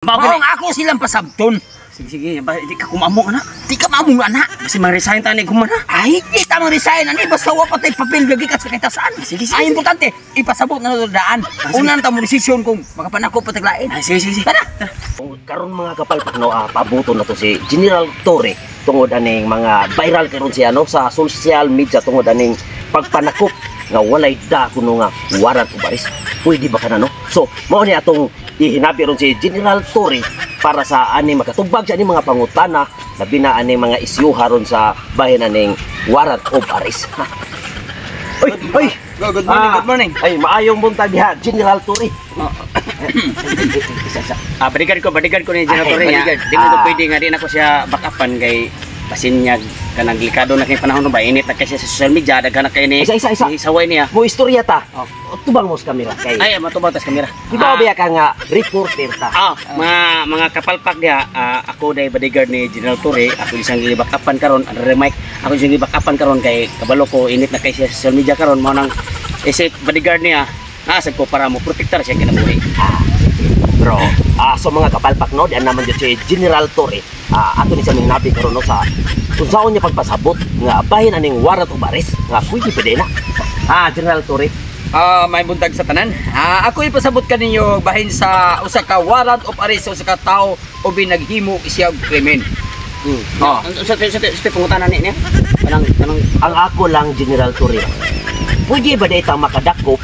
Maong ako silang pasabton. Sige, di ka kumamong anak. Di ka maamong anak. Kasi mag-resign tani kumana. Ay, di ta mang resign ani basta wa patay papel lagi ka sa kitasaan. Sige. Ay importante, ipasabot na daan. Unan ta mo desisyon kung makapanako pataglain. Ay, sige. Tara. Karon mga kapalpak no, pabuto na to si General Torre tungod aning mga viral karon siya no sa social media tungod aning pagpanakop nga walay da kuno nga warrant of arrest. Pwede ba kana no? So, mao ni atong ihinabi ron si General Torre para sa ani makatubag sa ani mga pangutana labi na ani mga isyu haron sa bahin aning warrant of arrest. Oy. Good morning. Ay, maayong buntag diha, General Torre. Bodyguard ko ni General Torre niya. Di mo pwede nga rin ako siya backupan kay pasinyag kanang delikado na kay panahon ba init na kasi sa social media daghan na kay ni Isa. saway niya. Mo istorya ta. Tubang mo sa kamera kay. Ay, matubang tas kamera. Di ba biya ka nga reporter ta? Mga kapalpak diha, ako day bodyguard ni General Torre, ako isang gibackupan karon, Mike. Ako isang gibackupan karon kay kabalo ko init na kay sa social media karon mo nang isip bodyguard niya. Asad ko para mo protektar siya kinabuhi. Bro, so mga kapalpak no, diyan naman dyan si General Torre. Ato ni sa minabi karon no sa kung saan niya pagpasabot nga bahin aning warrant of arrest nga pwede na. General Torre. May buntag sa tanan. Ako ipasabot kaninyo bahin sa usa ka warrant of arrest sa usa ka tawo o binaghimo siya og krimen. Sa pangutanan niya. Kanang Ang ako lang General Torre. Pwede ba dayta makadakop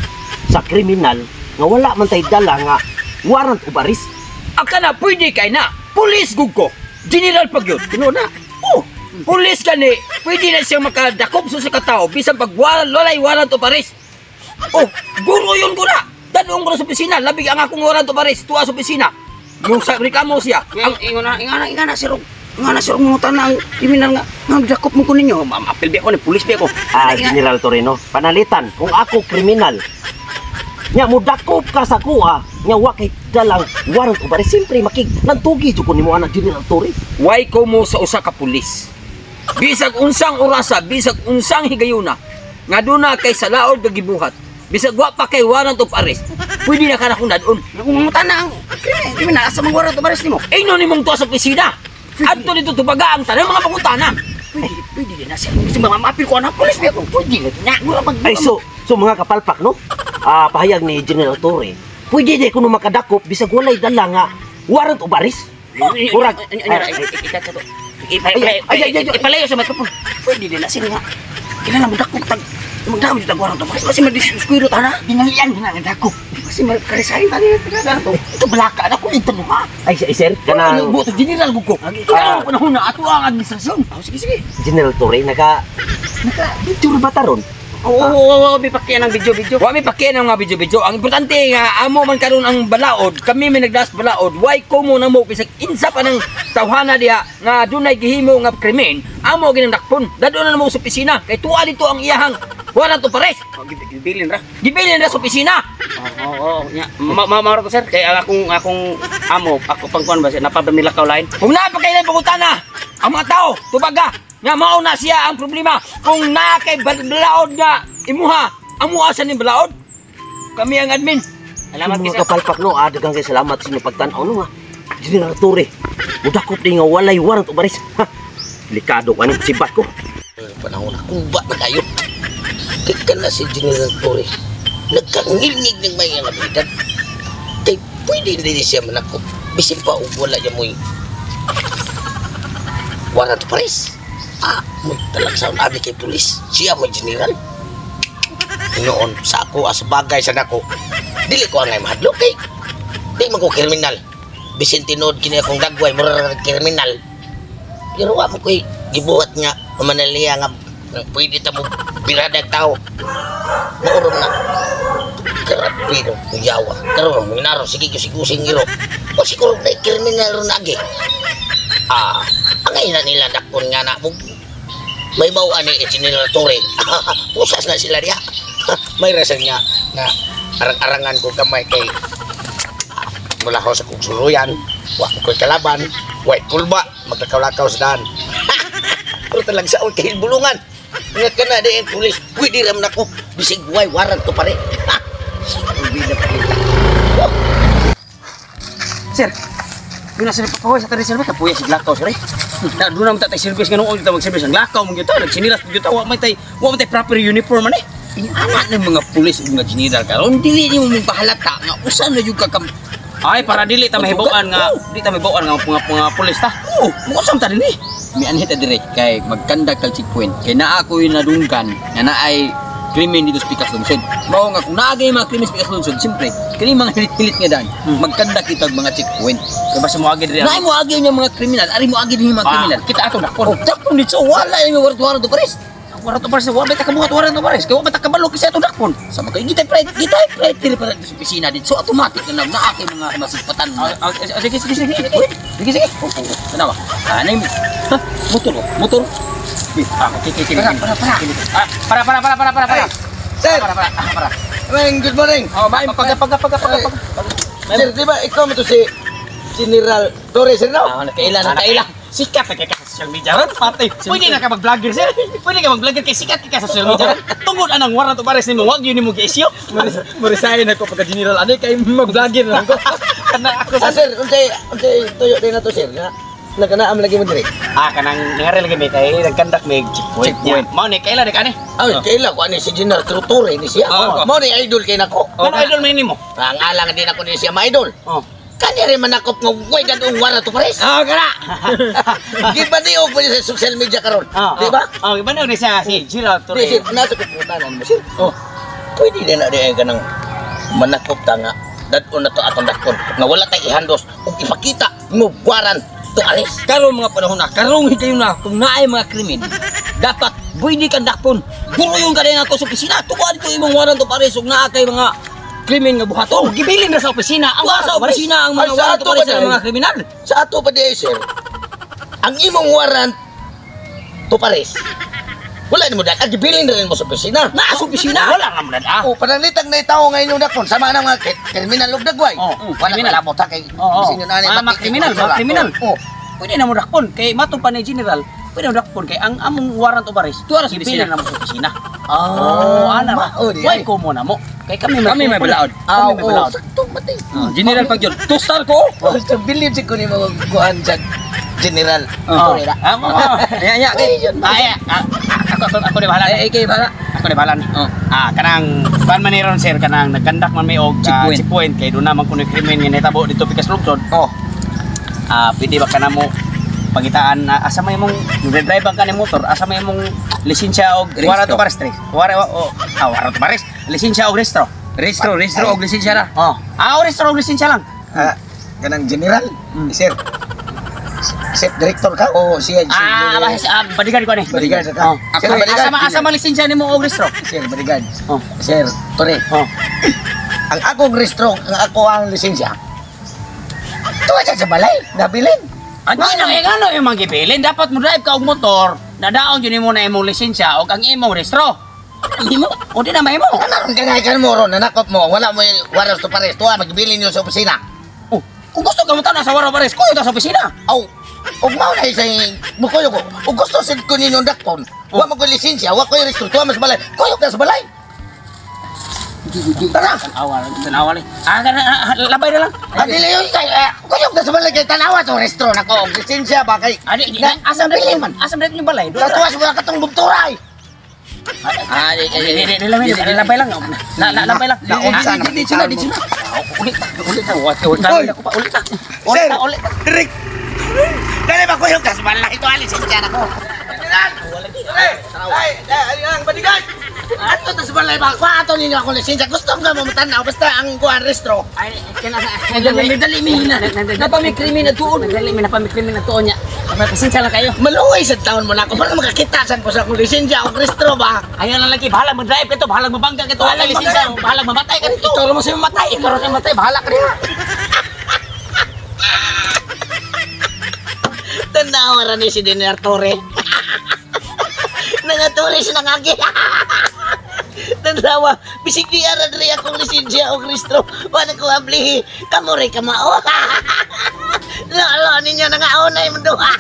sa kriminal nga wala man tay dala nga warrant of arrest? Aka na pwede kay na. Pulis gud ko. General pagyud. Tinuod na. Pulis kani. Pwede na siya makadakop sa usa ka tawo bisan pag walay warrant of arrest. Guro yun ko na. Dadong ko na sa opisina. Labig ang akong warrant of arrest. Tuwa sa opisina. Yung sa reklamo siya. ingana sirog. Ingana sirog mo tanang kriminal nga nagdakop mo ko ninyo. Apil bi ako ni pulis bi ako. General Torre no, panalitan kung ako kriminal nya mo dakop ka sa kuha nya wa kay dalang warrant of arrest, simpre makig nagtugi jud ko nimo anak General Torre. Why ko mo sa usa ka pulis? Bisag unsang orasa, bisag unsang higayuna nga duna kay sa laod nga gibuhat. Bisag wa pa kay warrant of arrest. Pwede na ka na kung dadun. Nakumungutan na ang kriminal asa mang warrant of arrest nimo. Ino nimong tuwa sa opisina. Adto dito tubaga ang tanang mga pangutana. Pwede din na siya. Kasi mga mapil ko na pulis bi ako. Pwede na. Wala mag Ay so mga kapalpak no, pahayag ni General Torre, pwede di kuno makadakop bisag walay dala nga warrant of arrest. Kurag ipalayo sa microphone. Pwede din na siya nga. Kailangan mo dakop tag magdakop yung warrant of arrest. Kasi madiskuiro ta na. Dinalian na nga dakop. Kasi magkarisahin ta niya. Ito balaka na kung ito ha. Ay sir kana Buto general ko. Kailangan panahon na ato ang administrasyon. Sige. General Torre naka picture ba taron? Oo, may pakyan ng video. Wa mi pakian ang mga video-video. Ang importante nga amo man karon ang balaod, kami may nagdas balaod. Why ko mo na mo bisag insa pa ng tawhana diha nga dunay gihimo nga krimen, amo ginandakpon. Dadon na mo sa opisina kay tuwa dito ang iyahang warrant of arrest. Gibilin ra. Gibilin na sa opisina. Oo. Mauro ko sir kay akong amo, ako pangkuan ba siya napabamilakaw line. Kung napakailan pangutana ang mga tao, tubaga nga mao na siya ang problema. Kung na kay balaod nga imuha, amo asa ni balaod? Kami ang admin. Salamat Mga kapalpak no, daghang kay salamat sa inyong pagtan-aw no nga. General Torre, mudakop di nga walay warrant of arrest. Delikado ka ni sibat ko. Panahon na kuba na kayo. Kaya na si General Torre nagkangilnig ng may alabilidad. Kaya pwede hindi siya manakop. Bisin pa wala niya mo'y warrant of arrest. May talagsaon abi kay pulis. Siya mo general. Noon sa ako as bagay sa nako. Dili ko angay mahadlok kay di man ko kriminal. Bisin tinod kini akong dagway mura kriminal. Pero wa mo koy gibuhat nga manaliya nga pwede ta mo biradag tao. Maurom na. Karapido kuyawa. Karon minaro sige kusing iro. O siguro na kriminal ron agi. Angay na nila dakpon nga na mo. May bawaan ni General Torre. Pusas na sila diya. May rason niya na arang-arangan ko kamay kay mula ko sa kong suluyan. Wak ko'y kalaban. White kulba. Magkakaw-lakaw sa daan. Pero talang saon kay bulungan. Ingat ka na din pulis. Pwede ram na ko. Bisig buhay warrant to pare. Sir, Yun na sir, papahoy sa tari sir, kapuya si lakaw sir. Na doon naman tatay service nga nung kita mag-service ang lakaw mong gito, nagsinilas mong gito, wa man tay proper uniform man eh. Anak ng mga pulis ug mga general karon dili nimo mong pahalata nga usa na yung kakam. Ay para dili ta mahibawan nga, di ta mahibawan nga mga pulis ta. Oh, Mo sam ta dinhi. mi anhit dire kay magkandak kag checkpoint. Kay naa ko yung nadunggan nga naay krimen dito sa Pikas Lungsod. Mao nga kung naagay mga krimen sa Pikas Lungsod, siyempre, kini mga hilit-hilit nga dan, magkandak kita og mga checkpoint. Kay basta mo agi diri. Naay mo agi yung mga kriminal, ari mo agi din yung mga kriminal. Kita ato dakpon. Oh, dakpon dito wala yung warto-warto to pares. Wala to pares, wala ta kabuhat wala to pares. Kay wa ta kabalo kasi ato dakpon. Sama kay gitay pride diri para sa opisina dito. So automatic na naakay mga masipatan. Sige. Sige. Tanawa. Anay mo. Motor. Para. Sir, Para. good morning. Oh, bye. Paga. Sir, di ba ikaw mo to si General Torres, sir, no? Nakailan. Sikat na ka sa social media ron, patay. Pwede na ka mag-vlogger, sir. Pwede ka mag-vlogger kay sikat ka sa social media ron. Tungod anang warrant to pares nimo, wag yun nimo gi-issue. Murisahin ako pagka general. Ano kay mag-vlogger lang ko. Kana ako Ah, sir, unsay tuyo din na to, sir, nga nagkanaam lagi mo dire. kanang nangyari lagi may kay nagkandak may checkpoint. Mao ni kaila ni kani. Ah, kaila ko ani si General Torres ni siya. Mo ni idol kay nako. Ano idol man nimo? Ang alang din ako ni siya ma-idol. Oh. Kanya rin manakop ng way dadong wara to pares. Kana. Giba niyo ko sa social media karon. Di ba? Oh, iba na ni siya si Gerald Di, Torres. sir, nasa kuputanan mo, sir. Oh, pwede din na din ka ng manakop ta nga. Dadon na to atong dakon. Nga wala tayo ihandos ug ipakita mo waran to ares. Karon mga panahon na, karong hikayon na, kung naay mga krimen, dapat pwede kang dakpon. Puro yung kanina to sa opisina, tukuan ko imong waran to pares, ug naa kay mga krimen nga buhaton. Gibilin na sa opisina ang Tuwa sa opisina ang mga Ay, sa waran to ato pares ba sa dahil? mga kriminal. Sa ato pa di sir, ang imong warrant to pares. Wala ni mo dahil, agibilin na rin mo sa opisina. Naa sa opisina. Wala nga man ah. Oh, panalitag na itaw ngayon yung dakon. Sama na mga kriminal ug dagway. Wala kriminal. kalabot ha kay Oo. bisin yun ani, Mga batik- kriminal, wala. mga kriminal. Oh, Pwede na mo dakpon kay mato pa ni General. Pwede mo dakpon kay ang among warrant of arrest. Tuwa sa Gibilin opisina. na mo sa opisina. Oh, ana ba? mao di Why ay. ko mo na mo? Kay kami Kami may balaod. Kami may balaod. sakto matay. General Pagyod, tustar ko. Oh, so believe si ko ni mga kuan sa General Torres. Nya kay. Ako di bahala. Kay bala. Ako di bahala. Oh. Kanang kuan man ni ron sir kanang nagkandak man may og Checkpoint. checkpoint kay do naman kuno krimen nga nahitabo dito Pikas Lungsod. Oh, Pwede ba kana mo pangitaan asa may mong drive ka ni motor asa may mong lisensya og Restro. wara to pares tres. Wara to pares. Lisensya og restro. Registro og lisensya na. Restro og lisensya lang. kanang General, sir. Sir director ka o siya Bodyguard ko ni. bodyguard ka? Sir, bodyguard. Asa man lisensya nimo og restro. Sir, bodyguard. Oh. Sir, Torre. Ang akong restro, ang ako ang lisensya. Tuwa siya sa balay, nabilin. Ano yung mga gibilin? Dapat mo drive ka og motor, nadaon yun mo na imong lisensya og ang imong restro. Imo? O di na may mo. Ano ang kanay mo ron, nanakop mo, wala mo yung waras to pares, tuwa, magbilin nyo sa opisina. Oh, kung gusto ka mo na sa waro pares, kuyo ta sa opisina. Aw, ug mao na isa bukoy ko. Ug gusto sid ko ninyo dakpon. Wa mo ko lisensya, wa ko yung restro, tuwa mas balay. Kuyog ka sa balay. Tara. Tanawa ni. Labay na lang. Adili yung kay kuyog ka sa balay kay tanawa to restro nako. Og lisensya ba kay Asam dito man. Asam dito yung balay. Tatuwas mo na katong bugturay. Labay lang. Labay lang. Dito na. Ulit na. Direk. Dali ba kuyog ka sa balay ito alis lisensya nako. Ay, ang balikan. Ato tas balay ba? Ato ninyo ako lisensya. Gusto ko mo matanaw basta ang kuan restro. Dali mi hina. Napamikrimen na tuon. Napamikrimen na tuon niya. Pasensya lang kayo. Maluway sa taon mo na ako para makakita sa ko sa akong lisensya o restro ba? Ayaw na lagi, bahala mag-drive ka to, bahala mabangga ka to, bahala lisensya, bahala mamatay ka dito. Ikaw mo sa mamatay. Ikaw rin mamatay, bahala ka dito. Tanawa ra ni si General Torre. Nangatore siya nangagi. Tanawa, bisig di ara diri akong lisensya o restro. Wala ko ablihi. Kamo rin kamao. Lalo ninyo nangaunay mo duha.